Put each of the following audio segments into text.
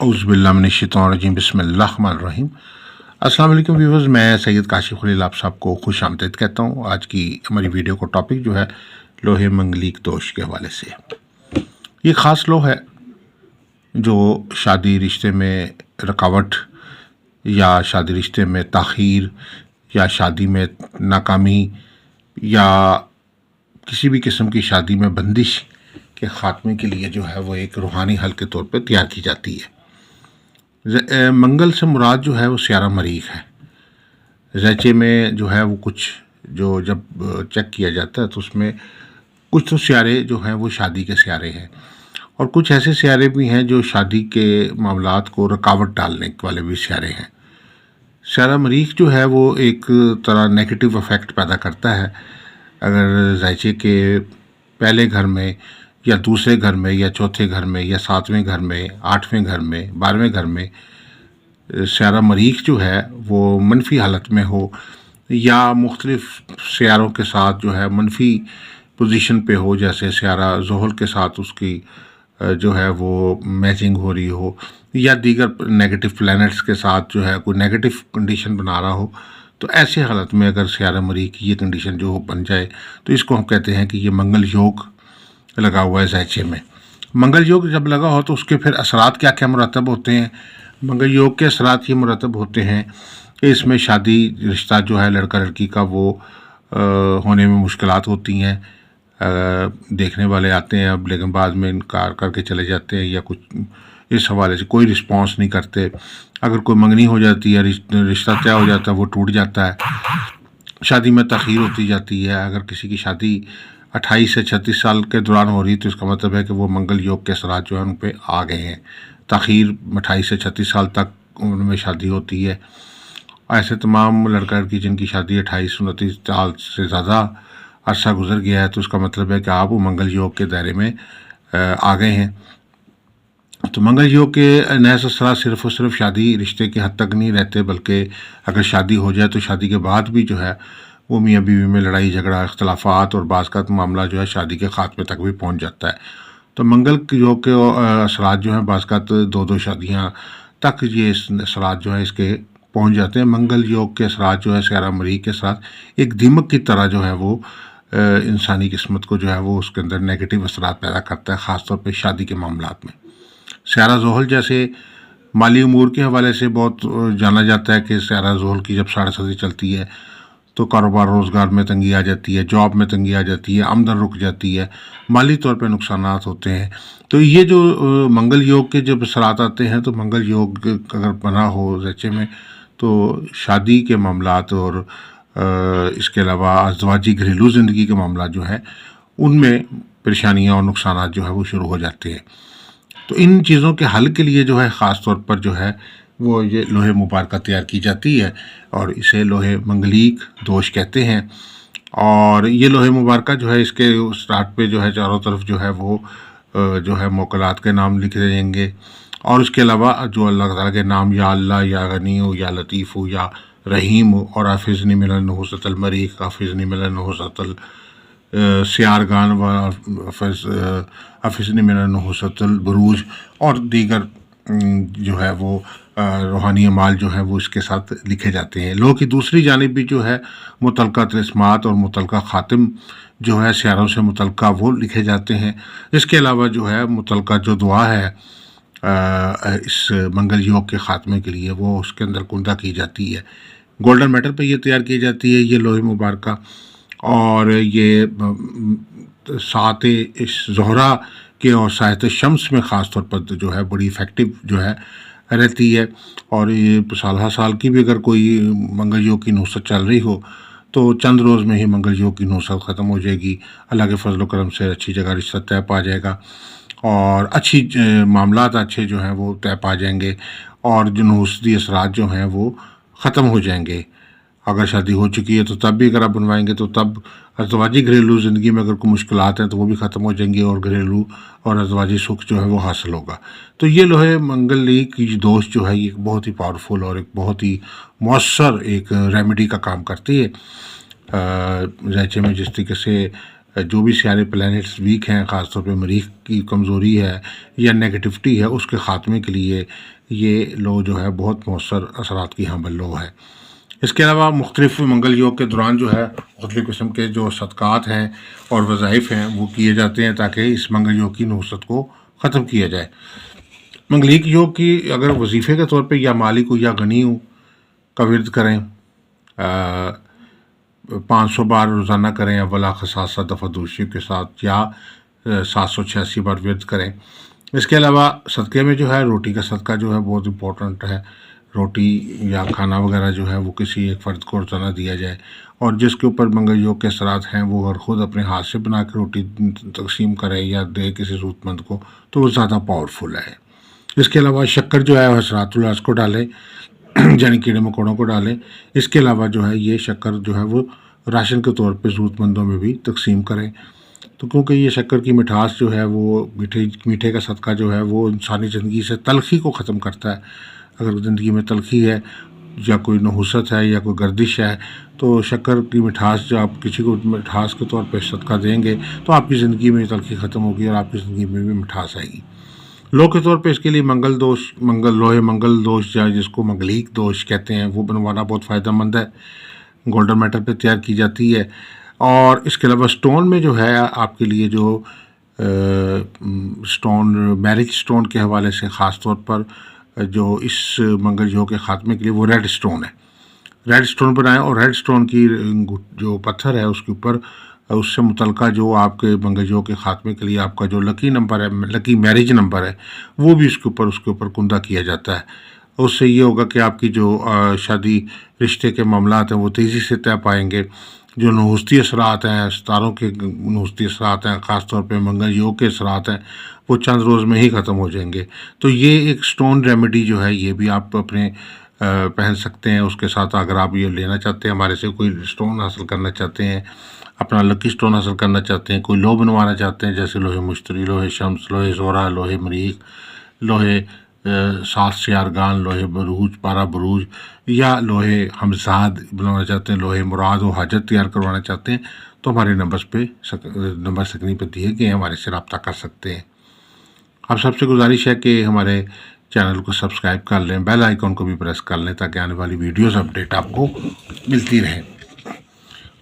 औज़ुबिल्लाहिमिनश्शैतानिर्रजीम बिस्मिल्लाहिर्रहमानिर्रहीम। अस्सलाम वालेकुम व्यूअर्स, मैं सैयद काशिफ़ खलील आप सबको खुश आमदीद कहता हूँ। आज की हमारी वीडियो का टॉपिक जो है लोहे मंगलिक दोष के हवाले से। ये ख़ास लौह है जो शादी रिश्ते में रुकावट या शादी रिश्ते में ताख़ीर या शादी में नाकामी या किसी भी किस्म की शादी में बंदिश के ख़ात्मे के लिए जो है वो एक रूहानी हल के तौर पर तैयार की जाती है। मंगल से मुराद जो है वो सियारा मरीख है। ज़ैचे में जो है वो कुछ जो जब चेक किया जाता है तो उसमें कुछ तो सियारे जो हैं वो शादी के सियारे हैं और कुछ ऐसे सियारे भी हैं जो शादी के मामलात को रुकावट डालने वाले भी सियारे हैं। सियारा मरीख जो है वो एक तरह नेगेटिव इफ़ेक्ट पैदा करता है। अगर ज़ैचे के पहले घर में या दूसरे घर में या चौथे घर में या सातवें घर में, आठवें घर में, 12वें घर में सियारा मरीख जो है वो मनफी हालत में हो या मुख्तलिफ सियारों के साथ जो है मनफी पोजीशन पे हो, जैसे सियारा ज़ोहल के साथ उसकी जो है वो मैचिंग हो रही हो या दीगर नेगेटिव प्लैनेट्स के साथ जो है कोई नेगेटिव कंडीशन बना रहा हो, तो ऐसे हालत में अगर सियारा मरीख की ये कंडीशन जो बन जाए तो इसको हम कहते हैं कि ये मंगल योग लगा हुआ है ज़ैचे में। मंगल योग जब लगा हो तो उसके फिर असरात क्या क्या मुरतब होते हैं। मंगल योग के असरात ये मुरतब होते हैं कि इसमें शादी रिश्ता जो है लड़का लड़की का वो होने में मुश्किलात होती हैं। देखने वाले आते हैं अब, लेकिन बाद में इनकार करके चले जाते हैं या कुछ इस हवाले से कोई रिस्पॉन्स नहीं करते। अगर कोई मंगनी हो जाती है, रिश्ता तय हो जाता है, वो टूट जाता है, शादी में तख़ीर होती जाती है। अगर किसी की शादी 28 से 36 साल के दौरान हो रही तो इसका मतलब है कि वो मंगल योग के असरात जो है उन पर आ गए हैं। तख़ीर 28 से 36 साल तक उनमें शादी होती है। ऐसे तमाम लड़का लड़की जिनकी शादी 28-29 साल से ज़्यादा अरसा गुजर गया है तो उसका मतलब है कि आप वो मंगल योग के दायरे में आ गए हैं। तो मंगल योग के नहस असरात सिर्फ़ और सिर्फ शादी रिश्ते के हद तक नहीं रहते, बल्कि अगर शादी हो जाए तो शादी के बाद भी जो है वो मियाँ बीवी में लड़ाई झगड़ा, इख्तलाफात और बाज़ का मामला जो है शादी के ख़ात्मे तक भी पहुँच जाता है। तो मंगल योग के असरात जो हैं बाज़ का दो दो शादियाँ तक ये असरात जो है इसके पहुँच जाते हैं। मंगल योग के असरात जो है सियारा मरीख के साथ एक दीमक की तरह जो है वो इंसानी किस्मत को जो है वो उसके अंदर नेगेटिव असरात पैदा करता है, ख़ास तौर पे शादी के मामलात में। सियारा ज़ोहल जैसे माली उमूर के हवाले से बहुत जाना जाता है कि सियारा ज़ोहल की जब साढ़े सदी चलती है तो कारोबार रोज़गार में तंगी आ जाती है, जॉब में तंगी आ जाती है, आमदन रुक जाती है, माली तौर पे नुकसानात होते हैं। तो ये जो मंगल योग के जब असरात आते हैं तो मंगल योग अगर बना हो ज़ैचे में तो शादी के मामलात और इसके अलावा अज़वाजी घरेलू ज़िंदगी के मामला जो है उनमें परेशानियाँ और नुकसानात जो है वो शुरू हो जाते हैं। तो इन चीज़ों के हल के लिए जो है ख़ास तौर पर जो है वो ये लोहे मुबारका तैयार की जाती है और इसे लोहे मंगलिक दोष कहते हैं। और ये लोहे मुबारका जो है इसके स्टार्ट पे जो है चारों तरफ जो है वो जो है मोकलात के नाम लिखे जाएंगे और उसके अलावा जो अल्लाह ताला के नाम या अल्लाह या गनी हो या लतीफ़ हो या रहीम हो और हाफिज़नी मिनल नहुसतल मरीख, हाफिज़नी मिनल नहुसतल सियारगान व हाफिज़नी मिनल नहुसतल बुरूज और दीगर जो है वो रूहानी अमाल जो है वो इसके साथ लिखे जाते हैं। लोह की दूसरी जानिब भी जो है मुतलका तिस्मात और मुतलका ख़ातिम जो है सियारों से मुतलका वो लिखे जाते हैं। इसके अलावा जो है मुतलका जो दुआ है इस मंगल योग के ख़ात्मे के लिए वो उसके अंदर कुंदा की जाती है। गोल्डन मेटल पे ये तैयार की जाती है ये लोहे मुबारका और ये सात इस ज़ोहरा के और सायत शम्स में ख़ास तौर पर जो है बड़ी इफ़ेक्टिव जो है रहती है। और ये साल हर साल की भी अगर कोई मंगल योग की नुसरत चल रही हो तो चंद रोज़ में ही मंगल योग की नुसरत ख़त्म हो जाएगी। अल्लाह के फजल करम से अच्छी जगह रिश्ता तय पा जाएगा और अच्छी मामलात अच्छे जो हैं वो तय पा जाएंगे और जो नुसरती असरात जो हैं वो ख़त्म हो जाएंगे। अगर शादी हो चुकी है तो तब भी अगर आप बनवाएंगे तो तब अज़वाजी घरेलू ज़िंदगी में अगर कोई मुश्किलात हैं तो वो भी ख़त्म हो जाएंगी और घरेलू और अज़वाजी सुख जो है वो हासिल होगा। तो ये लोहे मंगलिक की दोष जो है ये बहुत ही पावरफुल और एक बहुत ही मौसर एक रेमेडी का काम करती है। ज़ैचे में जिस तरीके से جو بھی سیارے پلانٹس ویک ہیں، خاص طور پہ مریخ کی کمزوری ہے یا نیگیٹیوٹی ہے، اس کے خاتمے کے لیے یہ لو جو ہے بہت مؤثر اثرات کی حامل لو ہے۔ اس کے علاوہ مختلف منگل یوگ کے دوران جو ہے مختلف قسم کے جو صدقات ہیں اور وظائف ہیں وہ کیے جاتے ہیں تاکہ اس منگل یوگ کی نحوست کو ختم کیا جائے۔ منگلیک یوگ کی اگر وظیفے کے طور پہ یا مالک ہو یا غنی ہو کا ورد کریں، 500 بار روزانہ کریں اول آخر 7 دفعہ دوشی کے ساتھ، یا 786 بار ورد کریں۔ اس کے علاوہ صدقے میں جو ہے روٹی کا صدقہ جو ہے بہت امپورٹنٹ ہے۔ روٹی یا کھانا وغیرہ جو ہے وہ کسی ایک فرد کو روزانہ دیا جائے، اور جس کے اوپر منگل یوگ کے اثرات ہیں وہ اگر خود اپنے ہاتھ سے بنا کے روٹی تقسیم کرے یا دے کسی ضرورت مند کو تو وہ زیادہ پاورفل ہے۔ اس کے علاوہ شکر جو ہے حشرات الارض کو ڈالیں، یعنی کیڑے مکوڑوں کو ڈالیں۔ اس کے علاوہ جو ہے یہ شکر جو ہے وہ راشن کے طور پہ ضرورت مندوں میں بھی تقسیم کریں، تو کیونکہ یہ شکر کی مٹھاس جو ہے وہ میٹھے کا صدقہ جو ہے وہ انسانی زندگی سے تلخی کو ختم کرتا ہے۔ اگر زندگی میں تلخی ہے یا کوئی نحوست ہے یا کوئی گردش ہے تو شکر کی مٹھاس جو آپ کسی کو مٹھاس کے طور پہ صدقہ دیں گے تو آپ کی زندگی میں تلخی ختم ہوگی اور آپ کی زندگی میں بھی مٹھاس آئے گی۔ لو کے طور پہ اس کے لیے لوہے منگل دوش یا جس کو منگلیک دوش کہتے ہیں وہ بنوانا بہت فائدہ مند ہے، گولڈن میٹل پہ تیار کی جاتی ہے۔ اور اس کے علاوہ سٹون میں جو ہے آپ کے لیے جو سٹون میرج سٹون کے حوالے سے خاص طور پر جو اس منگل یوگ کے خاتمے کے لیے وہ ریڈ سٹون ہے، ریڈ سٹون بنائیں، اور ریڈ سٹون کی جو پتھر ہے اس کے اوپر اس سے متعلقہ جو آپ کے منگل یوگ کے خاتمے کے لیے آپ کا جو لکی نمبر ہے، لکی میرج نمبر ہے، وہ بھی اس کے اوپر کندہ کیا جاتا ہے۔ اس سے یہ ہوگا کہ آپ کی جو شادی رشتے کے معاملات ہیں وہ تیزی سے طے پائیں گے۔ جو نحوستی اثرات ہیں، ستاروں کے نحوستی اثرات ہیں، خاص طور پہ منگل یوگ کے اثرات ہیں، وہ چند روز میں ہی ختم ہو جائیں گے۔ تو یہ ایک سٹون ریمیڈی جو ہے یہ بھی آپ اپنے پہن سکتے ہیں۔ اس کے ساتھ اگر آپ یہ لینا چاہتے ہیں، ہمارے سے کوئی سٹون حاصل کرنا چاہتے ہیں، اپنا لکی سٹون حاصل کرنا چاہتے ہیں، کوئی لو بنوانا چاہتے ہیں جیسے لوہے مشتری، لوہے شمس، لوہے زورا، لوہے مریخ، لوہے 7 سیارگان، لوہے بروج 12 بروج، یا لوہے ہمزاد بنوانا چاہتے ہیں، لوہے مراد و حاجت تیار کروانا چاہتے ہیں تو ہمارے نمبر سکرین پہ دیے گئے ہیں، ہمارے سے رابطہ کر سکتے ہیں۔ آپ سب سے گزارش ہے کہ ہمارے چینل کو سبسکرائب کر لیں، بیل آئیکن کو بھی پریس کر لیں تاکہ آنے والی ویڈیوز اپڈیٹ آپ کو ملتی رہیں،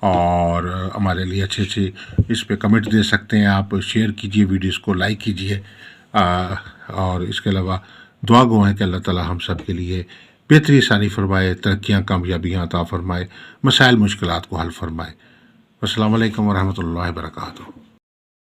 اور ہمارے لیے اچھے اس پہ کمنٹ دے سکتے ہیں۔ آپ شیئر کیجئے، ویڈیوز کو لائک کیجئے، اور اس کے علاوہ دعا گو ہیں کہ اللہ تعالی ہم سب کے لیے بہتری آسانی فرمائے، ترقیاں کامیابیاں عطا فرمائے، مسائل مشکلات کو حل فرمائے۔ السلام علیکم ورحمۃ اللہ وبرکاتہ۔